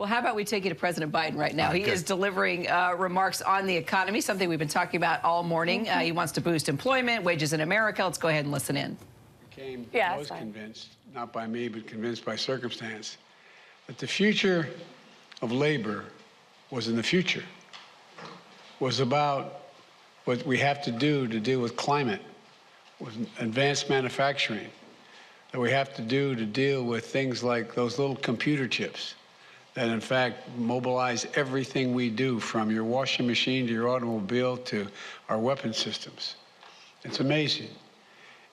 Well, how about we take you to President Biden right now? He is delivering remarks on the economy, something we've been talking about all morning. He wants to boost employment, wages in America. Let's go ahead and listen in. I was convinced, not by me, but convinced by circumstance, that the future of labor was in the future, was about what we have to do to deal with climate, with advanced manufacturing, that we have to do to deal with things like those little computer chips that in fact mobilize everything we do, from your washing machine to your automobile to our weapon systems. It's amazing.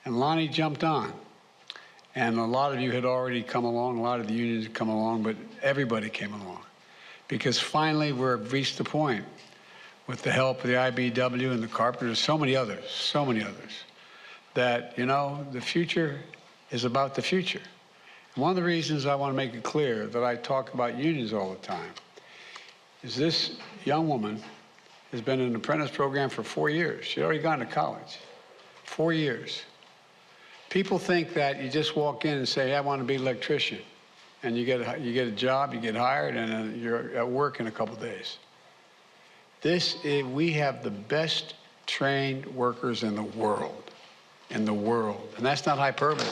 And Lonnie jumped on. And a lot of you had already come along, a lot of the unions had come along, but everybody came along. Because finally we've reached the point, with the help of the IBW and the carpenters, so many others, that, you know, the future is about the future. And one of the reasons I want to make it clear that I talk about unions all the time is this young woman has been in an apprentice program for 4 years. She'd already gone to college. 4 years. People think that you just walk in and say, hey, I want to be an electrician. And you get a job, you get hired, and you're at work in a couple of days. We have the best trained workers in the world. And that's not hyperbole.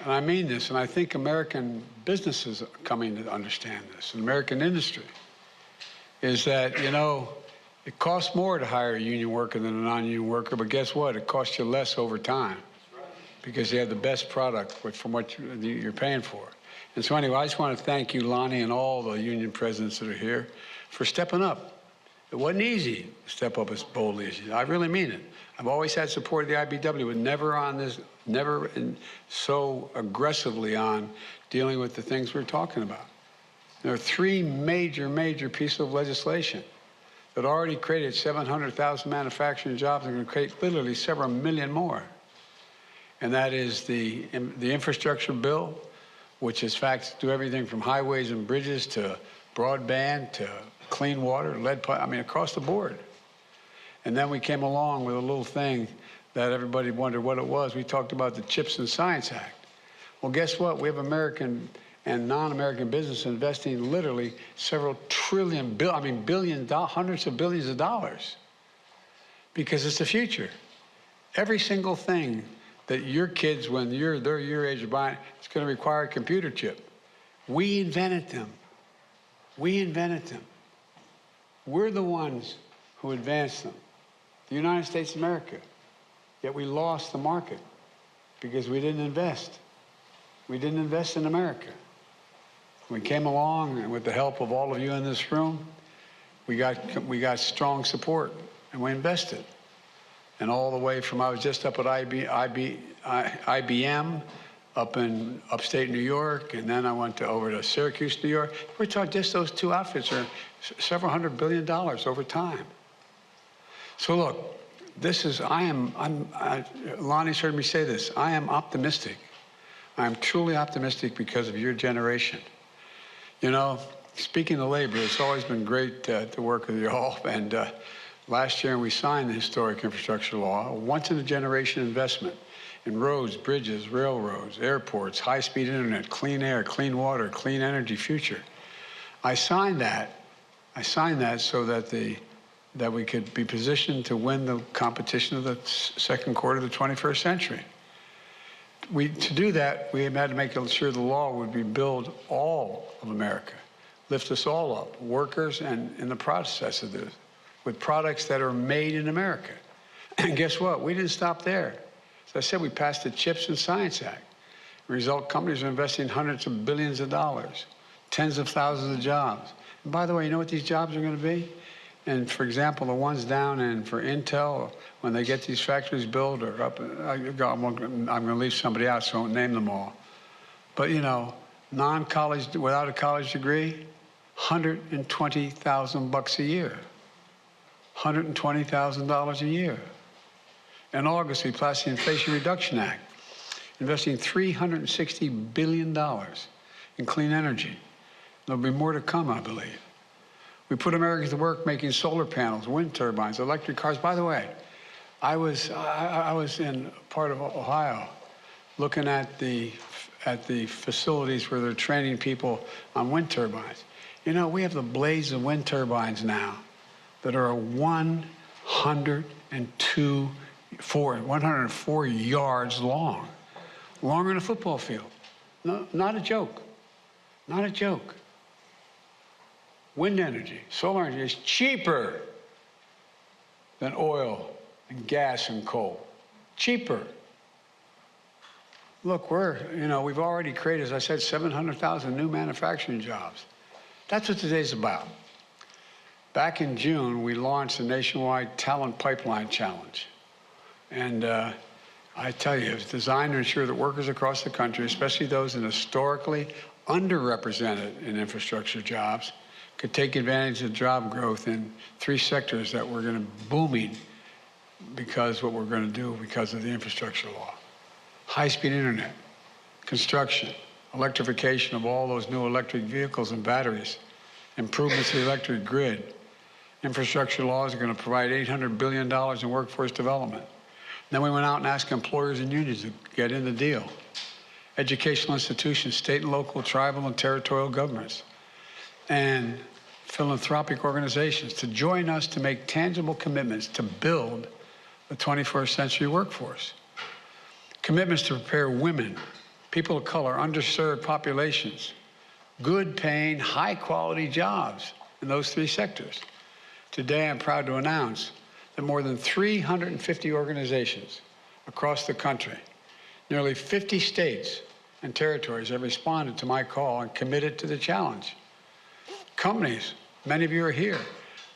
And I mean this, and I think American businesses are coming to understand this, and American industry, is that, you know, it costs more to hire a union worker than a non-union worker, but guess what? It costs you less over time because you have the best product from what you're paying for. And so anyway, I just want to thank you, Lonnie, and all the union presidents that are here for stepping up. It wasn't easy to step up as boldly as you did. I really mean it. I've always had support of the IBW, but never so aggressively on dealing with the things we're talking about. There are three major pieces of legislation that already created 700,000 manufacturing jobs and are going to create literally several million more. And that is the infrastructure bill, which is facts do everything from highways and bridges to broadband to clean water, lead pipe, I mean, across the board. And then we came along with a little thing that everybody wondered what it was. We talked about the CHIPS and Science Act. Well, guess what? We have American and non-American business investing literally several trillion, hundreds of billions of dollars, because it's the future. Every single thing that your kids, when they're your age, are buying, it's going to require a computer chip. We invented them. We're the ones who advanced them. The United States of America. Yet we lost the market because we didn't invest. We didn't invest in America. We came along, and with the help of all of you in this room, we got strong support, and we invested. And all the way from, I was just up at IBM, up in upstate New York, and then I went over to Syracuse, New York. We're talking just those two outfits are several $100 billion over time. So look, Lonnie's heard me say this, I am optimistic. I am truly optimistic because of your generation. You know, speaking of labor, it's always been great to work with you all. And last year we signed the historic infrastructure law, a once-in-a-generation investment in roads, bridges, railroads, airports, high-speed internet, clean air, clean water, clean energy future. I signed that so that we could be positioned to win the competition of the second quarter of the 21st century. To do that, we had to make sure the law would build all of America, lift us all up, workers and in the process of this, with products that are made in America. And guess what? We didn't stop there. As I said, we passed the CHIPS and Science Act. The result, companies are investing hundreds of billions of dollars, tens of thousands of jobs. And by the way, you know what these jobs are going to be? And for example, the ones down in for Intel, when they get these factories built or up, I'm going to leave somebody out, so I won't name them all. But you know, non-college, without a college degree, $120,000 a year. $120,000 a year. In August, we passed the Inflation Reduction Act, investing $360 billion in clean energy. There'll be more to come, I believe. We put Americans to work making solar panels, wind turbines, electric cars. By the way, I was in part of Ohio looking at the facilities where they're training people on wind turbines. You know, we have the blades of wind turbines now that are 104 yards long, longer than a football field. No, not a joke. Not a joke. Wind energy, solar energy is cheaper than oil and gas and coal. Cheaper. Look, we've already created, as I said, 700,000 new manufacturing jobs. That's what today's about. Back in June, we launched the nationwide Talent Pipeline Challenge. And I tell you, it's designed to ensure that workers across the country, especially those in historically underrepresented in infrastructure jobs, could take advantage of job growth in 3 sectors that we're going to booming because what we're going to do because of the infrastructure law. High-speed internet, construction, electrification of all those new electric vehicles and batteries, improvements to the electric grid. Infrastructure laws are going to provide $800 billion in workforce development. Then we went out and asked employers and unions to get in the deal. Educational institutions, state and local, tribal and territorial governments, and philanthropic organizations to join us to make tangible commitments to build the 21st century workforce. Commitments to prepare women, people of color, underserved populations, good-paying, high-quality jobs in those 3 sectors. Today, I'm proud to announce that more than 350 organizations across the country, nearly 50 states and territories have responded to my call and committed to the challenge. Companies, many of you are here,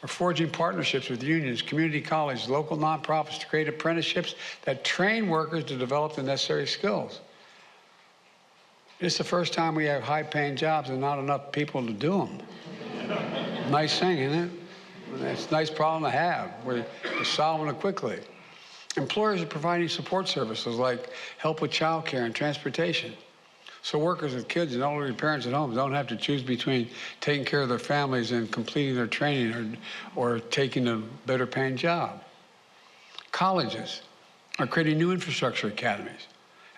are forging partnerships with unions, community colleges, local nonprofits to create apprenticeships that train workers to develop the necessary skills. It's the first time we have high-paying jobs and not enough people to do them. Nice thing, isn't it? It's a nice problem to have. We're solving it quickly. Employers are providing support services like help with childcare and transportation. So workers with kids and elderly parents at home don't have to choose between taking care of their families and completing their training or taking a better paying job. Colleges are creating new infrastructure academies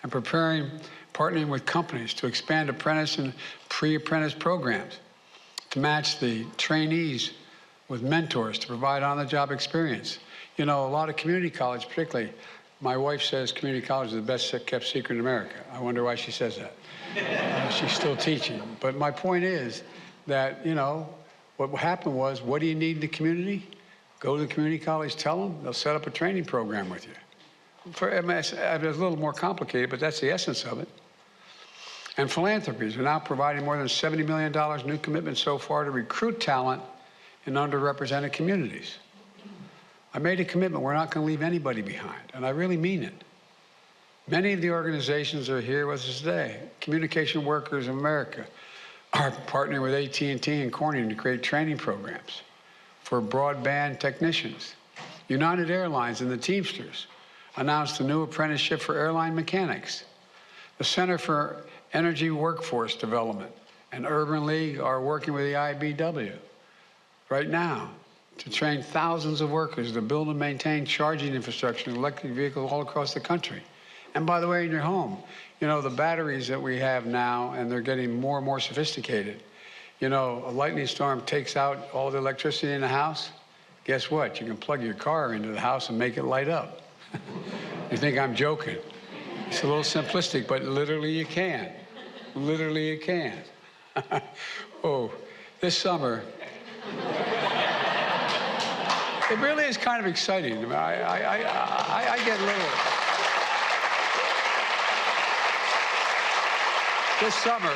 and partnering with companies to expand apprentice and pre-apprentice programs to match the trainees with mentors to provide on-the-job experience. You know, a lot of community college, particularly, my wife says community college is the best kept secret in America. I wonder why she says that. She's still teaching. But my point is that, you know, what happened was, what do you need in the community? Go to the community college, tell them, they'll set up a training program with you. It's a little more complicated, but that's the essence of it. And philanthropies are now providing more than $70 million new commitments so far to recruit talent in underrepresented communities. I made a commitment, we're not going to leave anybody behind, and I really mean it. Many of the organizations that are here with us today, Communication Workers of America, are partnering with AT&T and Corning to create training programs for broadband technicians. United Airlines and the Teamsters announced a new apprenticeship for airline mechanics. The Center for Energy Workforce Development and Urban League are working with the IBW right now to train thousands of workers to build and maintain charging infrastructure and electric vehicles all across the country. And by the way, in your home, you know, the batteries that we have now, and they're getting more and more sophisticated. You know, a lightning storm takes out all the electricity in the house. Guess what? You can plug your car into the house and make it light up. You think I'm joking? It's a little simplistic, but literally you can. Literally you can. Oh, this summer, it really is kind of exciting. I get a little. This summer,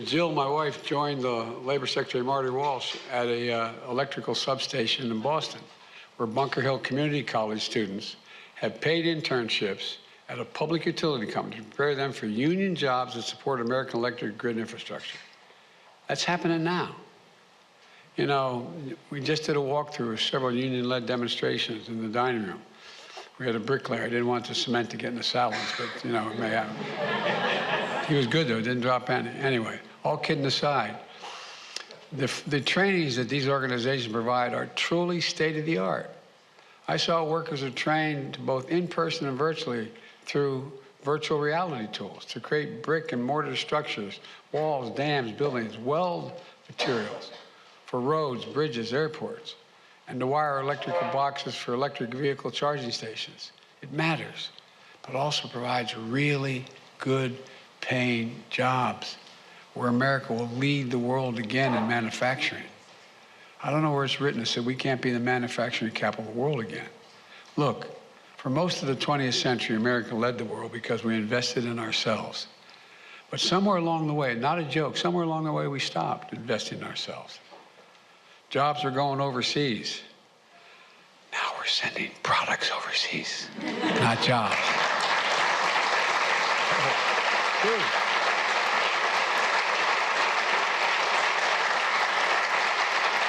Jill, my wife, joined the Labor Secretary Marty Walsh at a electrical substation in Boston, where Bunker Hill Community College students have paid internships at a public utility company to prepare them for union jobs that support American electric grid infrastructure. That's happening now. You know, we just did a walkthrough of several union-led demonstrations in the dining room. We had a bricklayer. I didn't want the cement to get in the salads, but, you know, it may happen. He was good, though. Didn't drop any. Anyway, all kidding aside, the trainings that these organizations provide are truly state-of-the-art. I saw workers are trained both in person and virtually through virtual reality tools to create brick and mortar structures, walls, dams, buildings, weld materials for roads, bridges, airports, and to wire electrical boxes for electric vehicle charging stations. It matters, but also provides really good paying jobs where America will lead the world again in manufacturing. I don't know where it's written. It said we can't be the manufacturing capital of the world again. Look, for most of the 20th century, America led the world because we invested in ourselves. But somewhere along the way, not a joke, somewhere along the way we stopped investing in ourselves. Jobs are going overseas. Now we're sending products overseas, not jobs.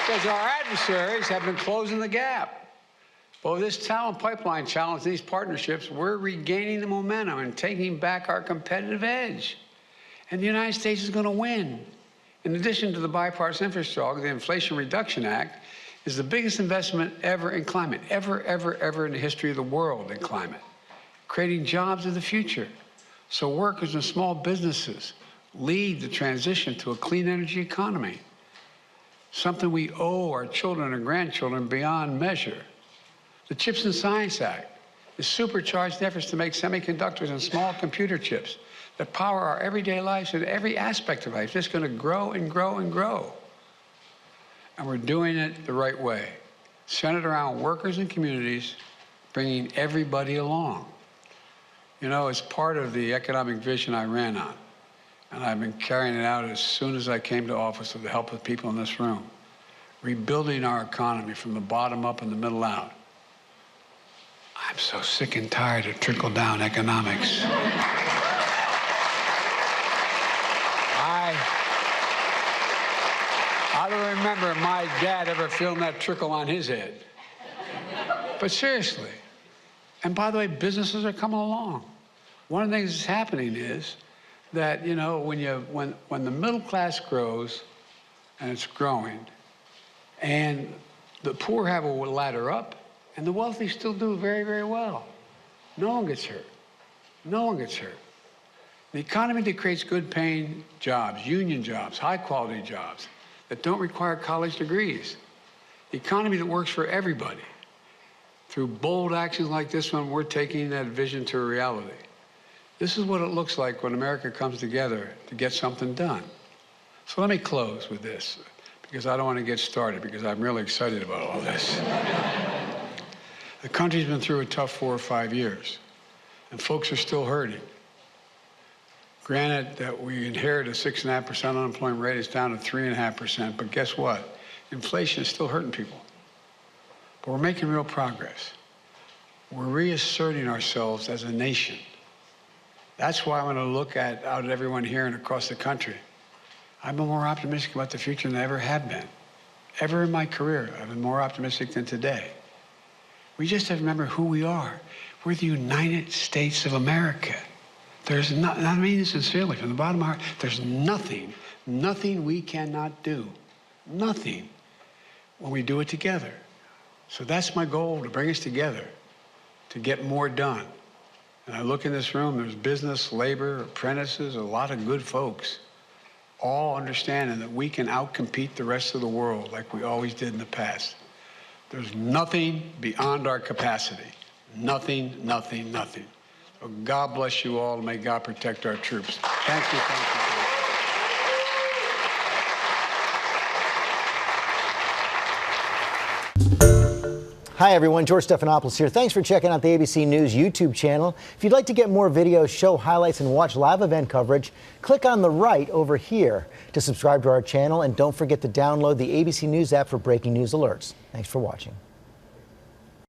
Because our adversaries have been closing the gap. But with this talent pipeline challenge, these partnerships, we're regaining the momentum and taking back our competitive edge. And the United States is going to win. In addition to the bipartisan infrastructure, the Inflation Reduction Act is the biggest investment ever in climate, ever in the history of the world in climate, creating jobs of the future. So workers and small businesses lead the transition to a clean energy economy, something we owe our children and grandchildren beyond measure. The CHIPS and Science Act is supercharged efforts to make semi-conductors and small computer chips that power our everyday lives and every aspect of life. It's just going to grow and grow and grow. And we're doing it the right way, centered around workers and communities, bringing everybody along. You know, it's part of the economic vision I ran on, and I've been carrying it out as soon as I came to office with the help of people in this room, rebuilding our economy from the bottom up and the middle out. I'm so sick and tired of trickle-down economics. I don't remember my dad ever feeling that trickle on his head. But seriously, and by the way, businesses are coming along. One of the things that's happening is that, you know, when the middle class grows, and it's growing, and the poor have a ladder up, and the wealthy still do very, very well. No one gets hurt. No one gets hurt. The economy that creates good paying jobs, union jobs, high quality jobs, that don't require college degrees. The economy that works for everybody. Through bold actions like this one, we're taking that vision to a reality. This is what it looks like when America comes together to get something done. So let me close with this, because I don't want to get started, because I'm really excited about all this. The country's been through a tough 4 or 5 years, and folks are still hurting. Granted that we inherited a 6.5% unemployment rate, it's down to 3.5%, but guess what? Inflation is still hurting people. But we're making real progress. We're reasserting ourselves as a nation. That's why I'm going to look out at everyone here and across the country. I've been more optimistic about the future than I ever have been. Ever in my career, I've been more optimistic than today. We just have to remember who we are. We're the United States of America. There's not, and I mean this sincerely, from the bottom of my heart, there's nothing we cannot do. Nothing when we do it together. So that's my goal, to bring us together, to get more done. And I look in this room, there's business, labor, apprentices, a lot of good folks, all understanding that we can outcompete the rest of the world like we always did in the past. There's nothing beyond our capacity. Nothing. So God bless you all, and may God protect our troops. Thank you. Hi everyone, George Stephanopoulos here. Thanks for checking out the ABC News YouTube channel. If you'd like to get more videos, show highlights, and watch live event coverage, click on the right over here to subscribe to our channel, and don't forget to download the ABC News app for breaking news alerts. Thanks for watching.